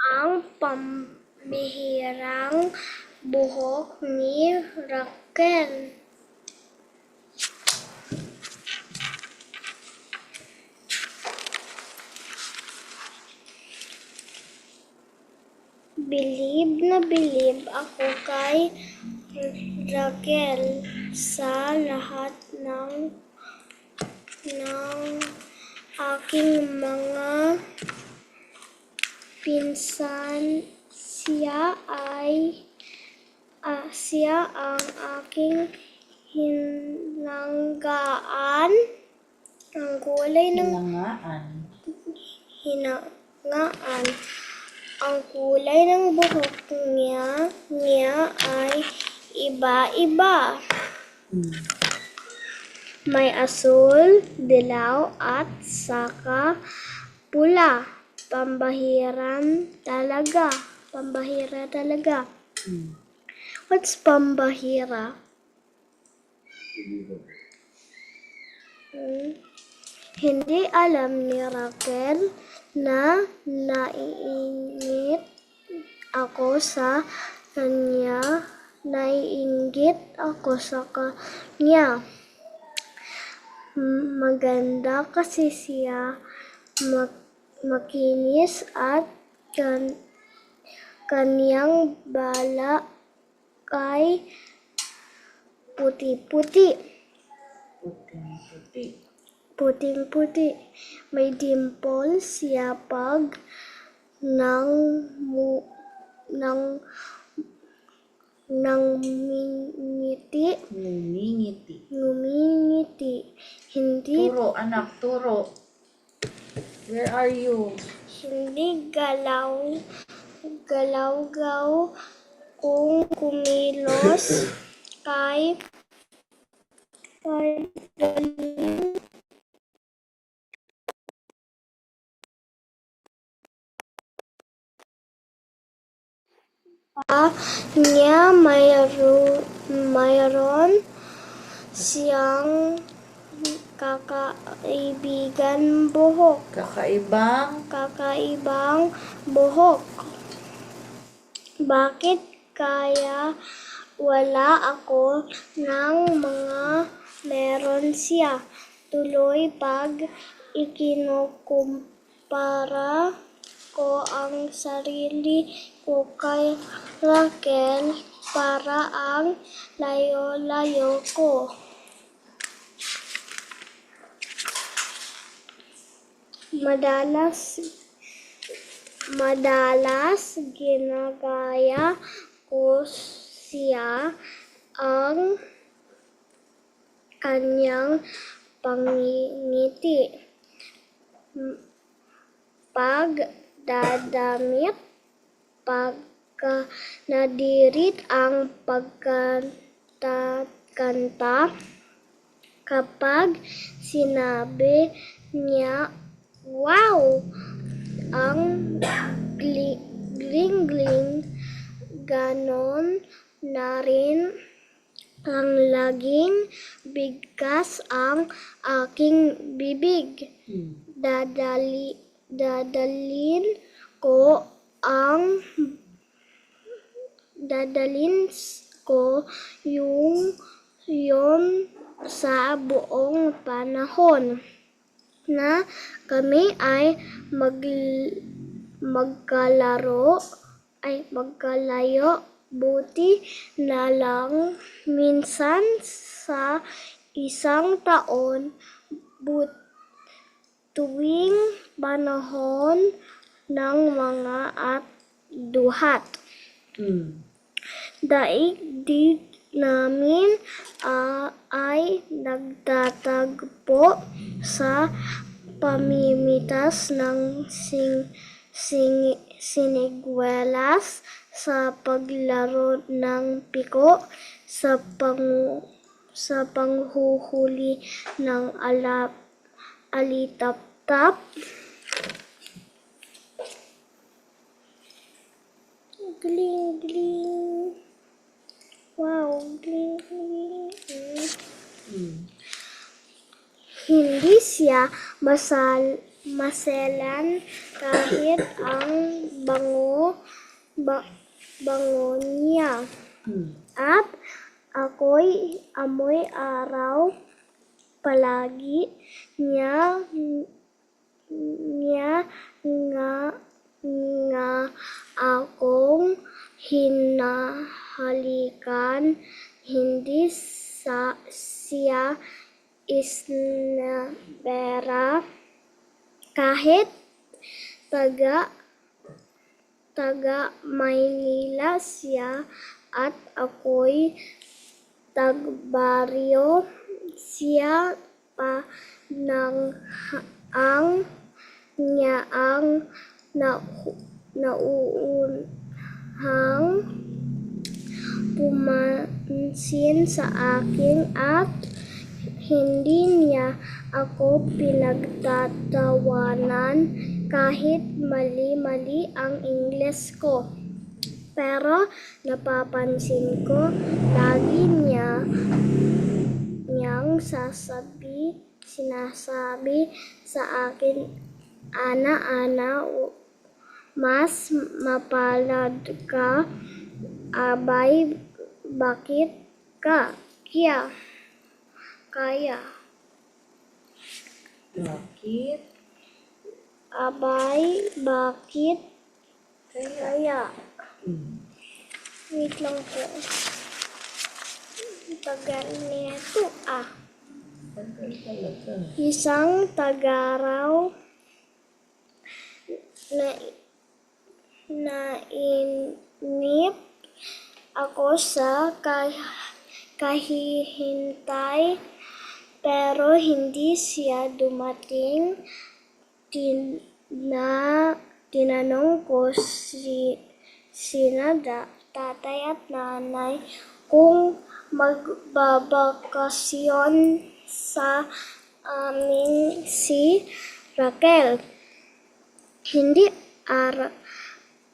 ang pambihirang buhok ni Raquel. Bilib na bilib ako kay Raquel sa lahat ng aking mga pinsan. Siya ang aking hinanggaan. Ang kulay ng hinangaan. Ang kulay ng buhok niya ay iba-iba. May asul, dilaw at saka pula. Pambahira talaga. What's pambahira? Hindi alam ni Raquel na naiinggit ako sa kanya. Maganda kasi siya, makinis at kanyang bala ay puting-puti. May dimple siya pag ngumingiti. Hindi Turo, anak, turo. Where are you? Hindi galaw-gaw kung kumilos kay Darlene. Niya mayroon siyang kakaibang buhok. Bakit kaya wala ako ng mga meron siya? Tuloy pag ikinukumpara ko ang sarili ko kay Raquel, para ang layo-layo ko. Madalas ginagaya ko siya ang kanyang pangingiti. Pagdadamit, pagka nadirit ang pagkanta, kapag sinabi niya, "Wow!" ang gling-gling, ganon na rin ang laging bigkas ang aking bibig. Dadalhin ko yun sa buong panahon na kami ay magkalayo. Buti na lang minsan sa isang taon, tuwing panahon ng mga duhat, daigdig namin ay nagtatagpo sa pamimitas ng siniguelas, sa paglaro ng piko, sa panghuhuli ng alitaptap. Gling, gling. Wow, gling, gling. Hindi siya maselan kahit ang bango niya. At ako'y amoy araw palagi niya nga akong hinahalikan, hindi siya isnabera kahit taga Maynila siya at ako'y tagbaryo siya pa nang ang niyaang nauunhang pumansin sa akin at hindi niya ako pinagtatawanan kahit mali-mali ang Ingles ko. Pero napapansin ko lagi niyang sinasabi sa akin, Ana, mas mapalad ka, abay, bakit ka? Kaya. Bakit? Abay, bakit? Kaya. Wait lang po. Tagal nito Tagal talaga. Isang tagaraw nainip ako sa kahihintay pero hindi siya dumating. Tinanong ko sina tatay at nanay kung magbabakasyon sa amin si Raquel.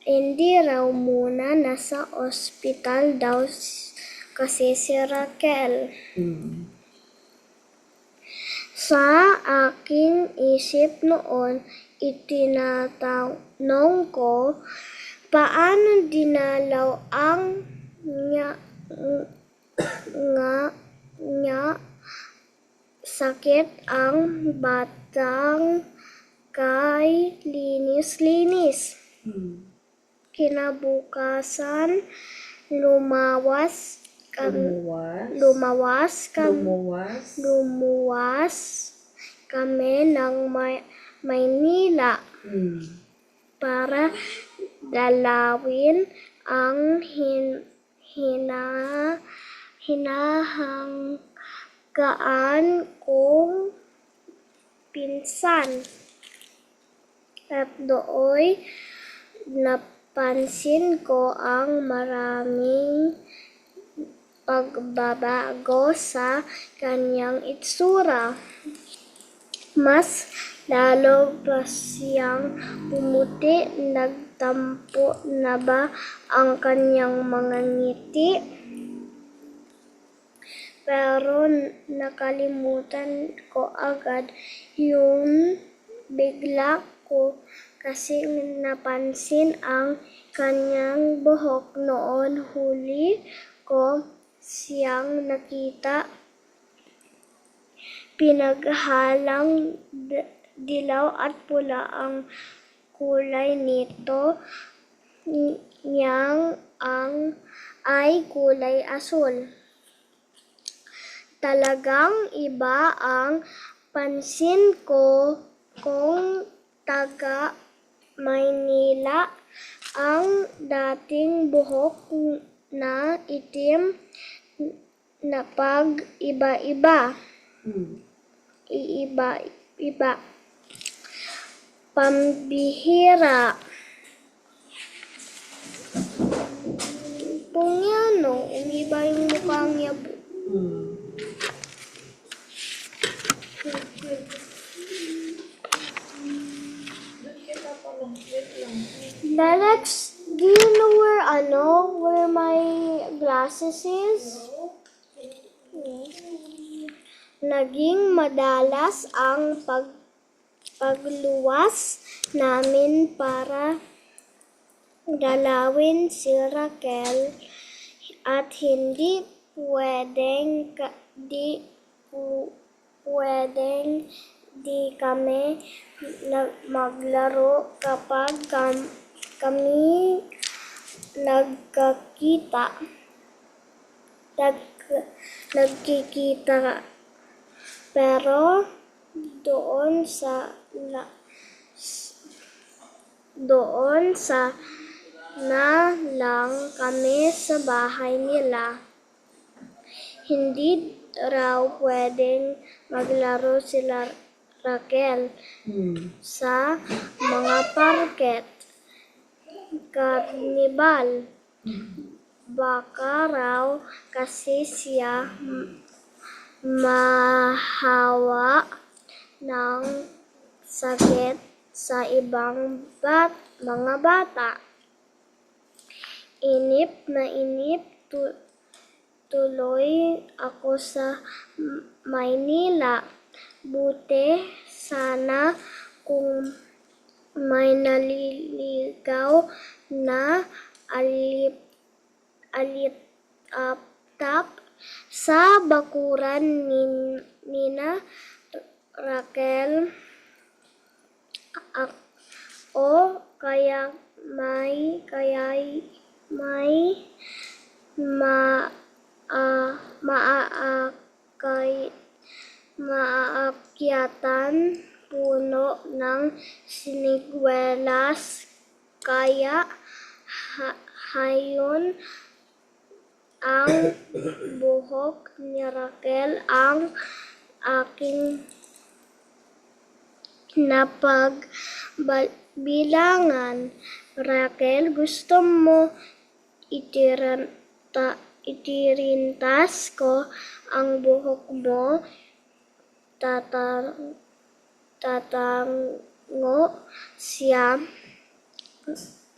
Hindi raw muna, nasa ospital daw kasi si Raquel. Sa aking isip noon, itinatanong ko, paano dinalaw ang nga sakit ang batang kay linis-linis. Kinabukasan, lumuwas kami ng Maynila para dalawin ang hinahanggaan kong pinsan. At dooy napansin ko ang maraming pagbabago sa kanyang itsura. Mas lalo pa siyang pumuti, nagtampo na ba ang kanyang mga ngiti? Pero nakalimutan ko agad yun, bigla ko kasi napansin ang kanyang buhok noon. Huli ko siyang nakita, pinaghalang dilaw at pula ang kulay nito, niyang ay kulay asul. Talagang iba ang pansin ko kung taga Maynila ang dating buhok na itim na pag-iba-iba. Iba. Pambihira. Pungyano, umiba yung mukha niya. Alex, do you know where my glasses is? Naging madalas ang pagluwas namin para dalawin si Raquel at hindi pwedeng di kami maglaro kapag kami nagkikita. Pero doon na lang kami sa bahay nila. Hindi raw pwedeng maglaro sila Raquel sa mga parket, karnibal. Baka raw kasi siya mahawa ng sakit sa ibang mga bata. Inip na inip tuloy ako sa Maynila. Buti sana kung may naliligaw na alitap sa bakuran nina Raquel o kaya may maaakyatan puno ng siniguelas, kaya hayon ang buhok ni Raquel ang aking napagbilangan. Raquel, gusto mo itirintas ko ang buhok mo? Tatango siya,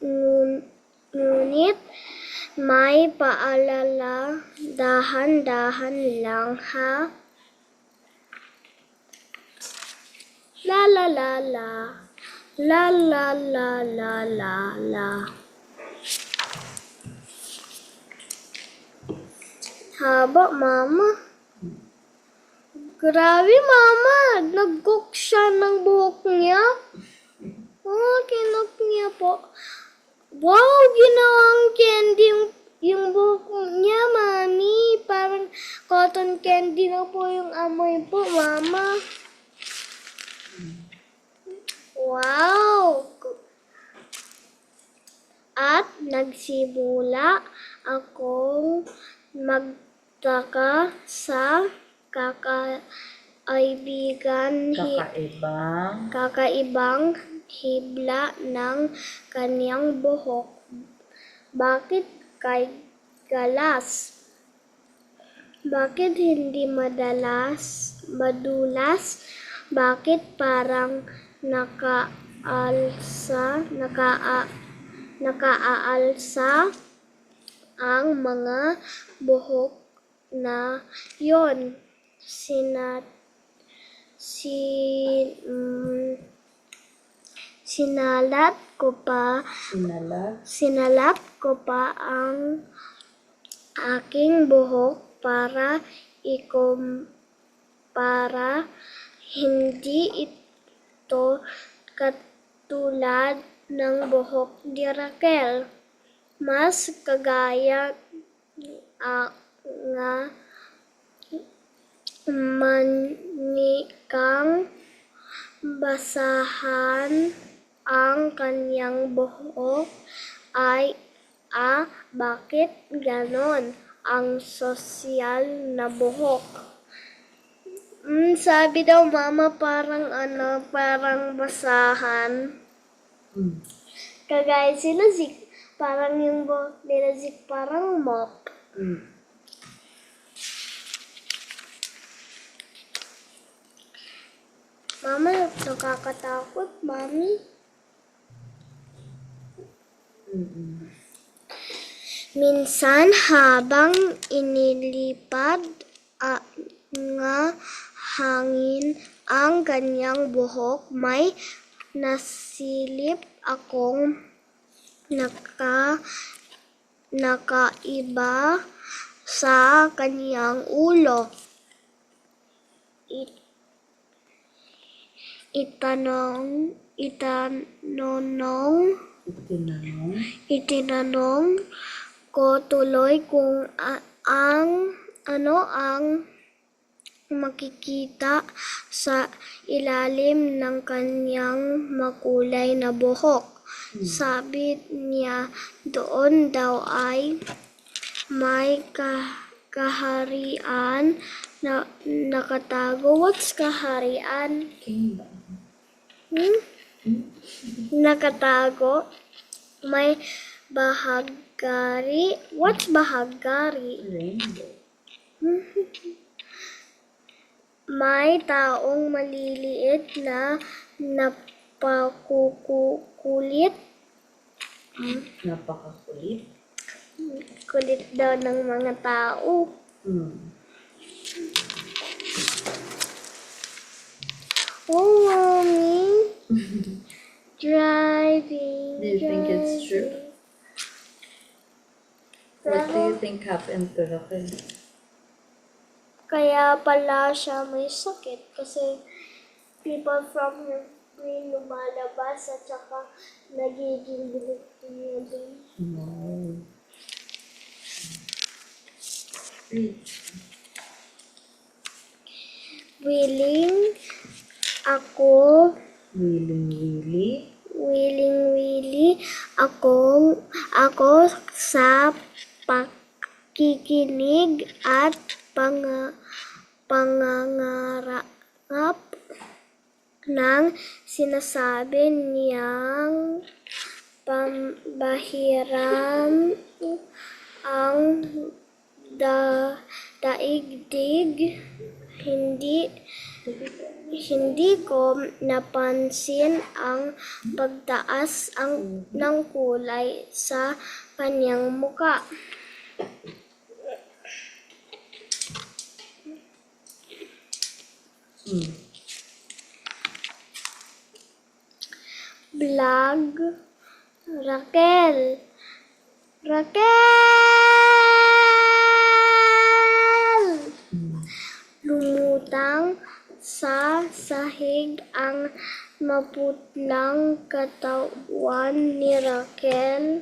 ngunit may paalala, dahan-dahan lang ha. La la la la, la la la la la la. Haba, Mama. Grabe, Mama. Nag-cook siya ng buhok niya. Kinok niya po. Wow, ginawang candy yung buhok niya, Mami. Parang cotton candy na po yung amoy po, Mama. Wow! At nagsimula akong magtaka sa kakaibang hibla ng kanyang buhok. Bakit kay galas? Bakit hindi madulas? Bakit parang nakaalsa ang mga buhok na yon? Sinalat ko pa ang aking buhok para ikumpara. Hindi ito katulad ng buhok ni Raquel. Mas kagaya nga manikang basahan ang kanyang buhok ay bakit ganon ang sosyal na buhok? Sabi daw, Mama, parang basahan. Kagaya sila Zik, parang yung buhok nila Zik, parang mop. Mama, nakakatakot, Mami. Minsan habang inilipad nga hangin ang kanyang buhok. May nasilip akong nakaiba sa kanyang ulo. Itinanong ko tuloy kung ano ang makikita sa ilalim ng kanyang makulay na buhok. Sabi niya, doon daw ay may kaharian na nakatago. What's kaharian? Kingdom. Nakatago. May bahagari. What's bahagari? Rainbow. May taong maliliit na napakukulit. Napakakulit. Kulit daw ng mga tao. Oh, mommy. Driving. Do you think it's true? What do you think happened to Raquel? Kaya pala siya may sakit kasi people from her brain lumalabas at saka nagiging din. No. Read. Willing ako ako sa pakikinig at pangangarap ng sinasabi niyang pambahiran ang daigdig. Hindi ko napansin ang pagtaas ng kulay sa kanyang muka. Vlog. Raquel! Lumutang sa sahig ang maputlang katawan ni Raquel.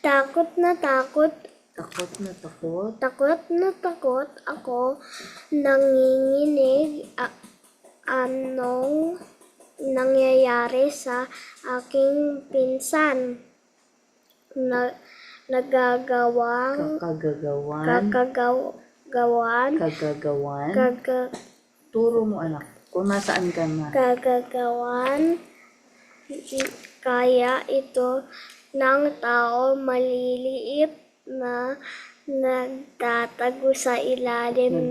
Takot na takot ako. Nanginginig anong nangyayari sa aking pinsan. Turo mo anak, kung nasaan ka na. Gagawan kaya ito ng tao maliliit na nagtatago sa ilalim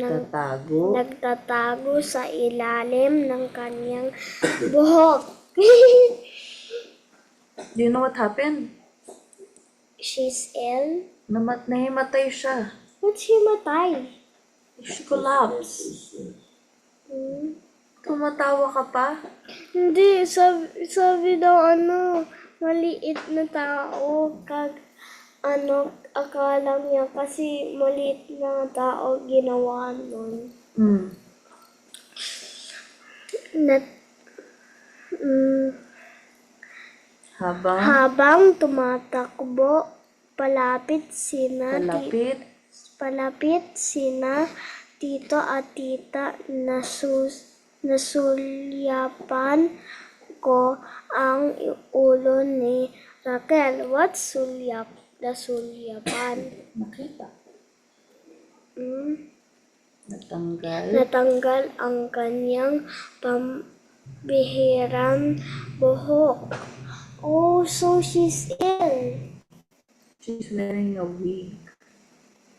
ng kanyang buhok. Do you know what happened? She's ill. Nahimatay siya. Ba't himatay? She collapsed. Tumatawa ka pa? Hindi, sabi daw maliit na tao. Akala niya kasi maliit na tao ginawa nun. Habang tumatakbo, palapit sina tito at tita, nasulyapan ko ang ulo ni Raquel. What's nasulyapan? Nakita. Natanggal ang kanyang pambihirang buhok. Oh, so she's ill. She's wearing a wig.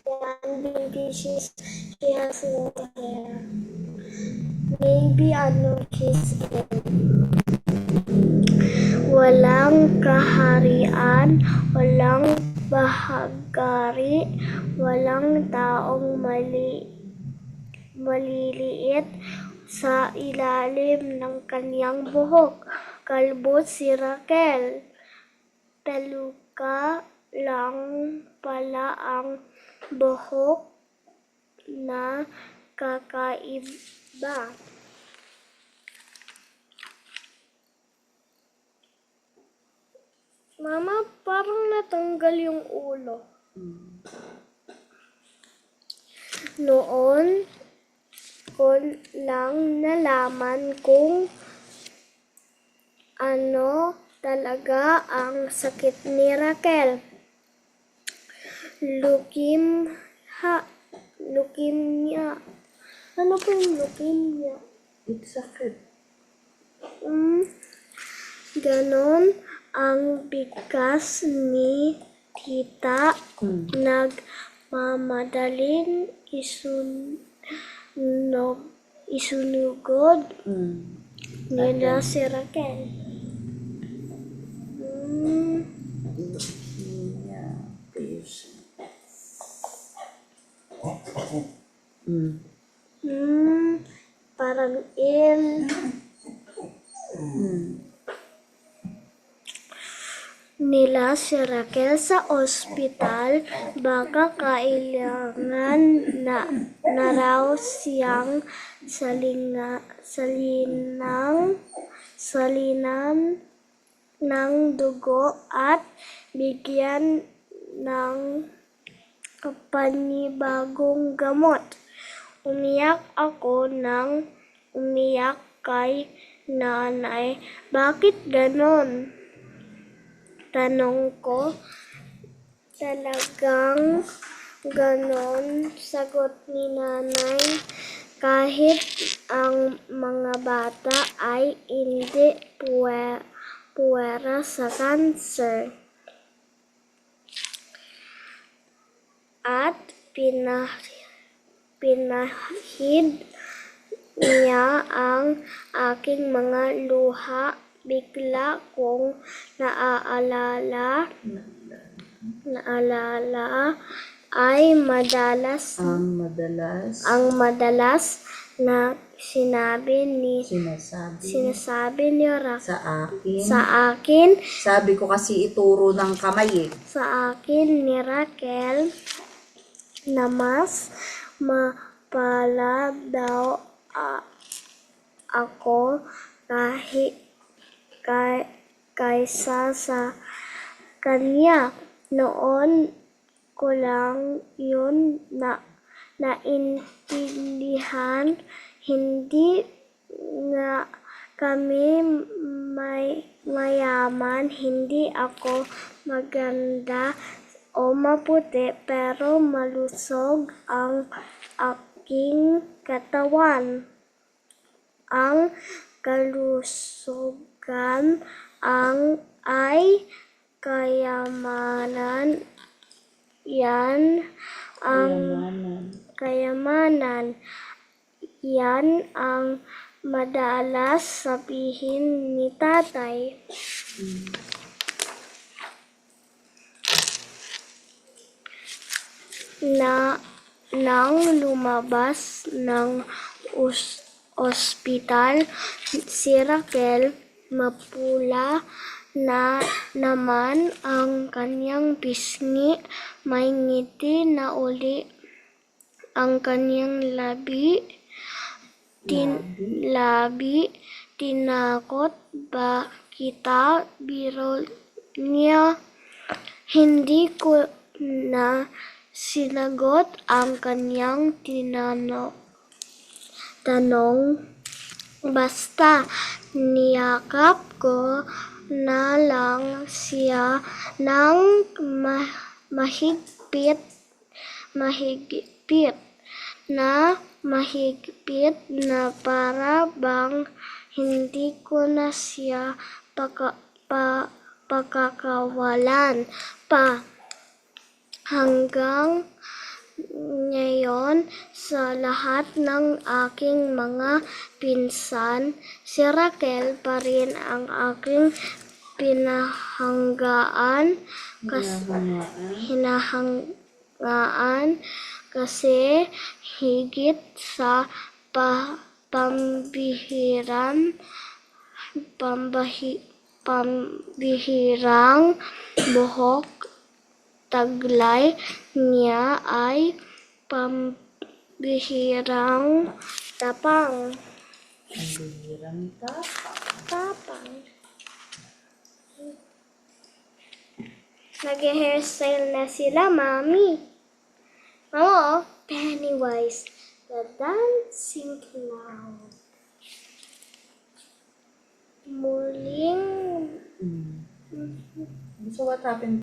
And maybe she has no hair. Maybe she's ill. Walang kaharian, walang bahagari, walang taong maliliit sa ilalim ng kanyang buhok. Kalbo si Raquel. Peluka lang pala ang buhok na kakaiba. Mama, parang natanggal yung ulo. Noon ko lang nalaman kung ano talaga ang sakit ni Raquel. Leukemia. Ano po yung leukemia? It's sakit. Ganon ang bigkas ni tita. Nagmamadaling isunugod nila si Raquel. Parang nila si Raquel sa ospital, baka kailangan na raw siyang salinan ng dugo at bigyan ng panibagong gamot. Umiyak ako nang umiyak kay nanay. Bakit ganon? Tanong ko. Talagang ganon, sagot ni nanay. Kahit ang mga bata ay hindi puwera sa cancer. At pinahid niya ang aking mga luha. Bigla kong naalala ay ang madalas na sinasabi ni Raquel sa akin. Sabi ko kasi ituro ng kamay eh. Sa akin ni Raquel na mas mapalad daw ako kaysa sa kanya. Noon ko lang yun naintindihan. Hindi nga kami mayaman, hindi ako maganda o maputi, pero malusog ang aking katawan. Ang kalusugan ay kayamanan. Yan ang madalas sabihin ni tatay. Nang lumabas ng ospital si Raquel, mapula na naman ang kanyang pisngi, may ngiti na uli ang kanyang labi. Tinakot ba kita? Biro niya. Hindi ko na sinagot ang kanyang tanong. Basta niyakap ko na lang siya ng mahigpit na para bang hindi ko na siya pagkakawalan pa. Hanggang ngayon, sa lahat ng aking mga pinsan, si Raquel pa rin ang aking hinahanggaan kasi higit sa pambihirang buhok, taglay niya ay pambihirang tapang. Ang bihirang Tapang. Nag-hairstyle na sila, Mami. Mama, oh, Pennywise, the dancing clown. Muling So what happened